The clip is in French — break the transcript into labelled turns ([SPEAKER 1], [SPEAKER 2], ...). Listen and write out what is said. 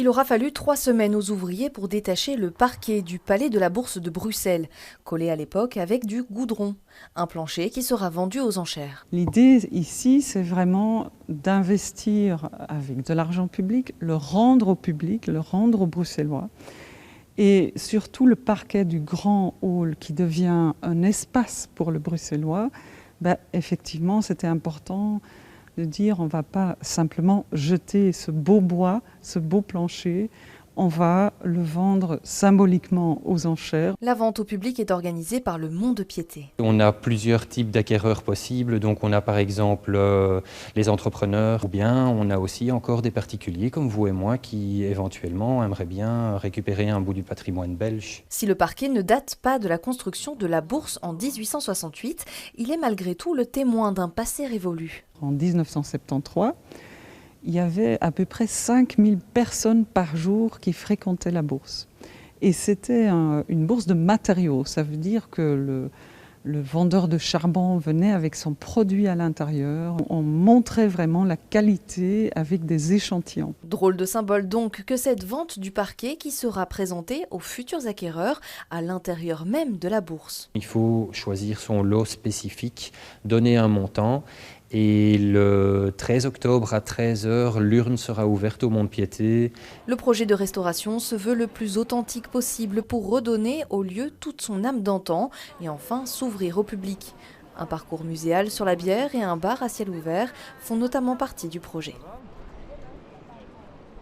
[SPEAKER 1] Il aura fallu 3 semaines aux ouvriers pour détacher le parquet du palais de la Bourse de Bruxelles, collé à l'époque avec du goudron. Un plancher qui sera vendu aux enchères.
[SPEAKER 2] L'idée ici, c'est vraiment d'investir avec de l'argent public, le rendre au public, le rendre aux Bruxellois. Et surtout le parquet du grand hall qui devient un espace pour le Bruxellois, effectivement, c'était important de dire on ne va pas simplement jeter ce beau bois, ce beau plancher, on va le vendre symboliquement aux enchères.
[SPEAKER 1] La vente au public est organisée par le Mont-de-Piété.
[SPEAKER 3] On a plusieurs types d'acquéreurs possibles, donc on a par exemple les entrepreneurs, ou bien on a aussi encore des particuliers comme vous et moi qui éventuellement aimeraient bien récupérer un bout du patrimoine belge.
[SPEAKER 1] Si le parquet ne date pas de la construction de la Bourse en 1868, il est malgré tout le témoin d'un passé révolu.
[SPEAKER 2] En 1973, il y avait à peu près 5000 personnes par jour qui fréquentaient la bourse. Et c'était une bourse de matériaux. Ça veut dire que le vendeur de charbon venait avec son produit à l'intérieur. On montrait vraiment la qualité avec des échantillons.
[SPEAKER 1] Drôle de symbole donc que cette vente du parquet qui sera présentée aux futurs acquéreurs à l'intérieur même de la bourse.
[SPEAKER 3] Il faut choisir son lot spécifique, donner un montant. Et le 13 octobre à 13 h, l'urne sera ouverte au Mont-de-Piété.
[SPEAKER 1] Le projet de restauration se veut le plus authentique possible pour redonner au lieu toute son âme d'antan et enfin s'ouvrir au public. Un parcours muséal sur la bière et un bar à ciel ouvert font notamment partie du projet.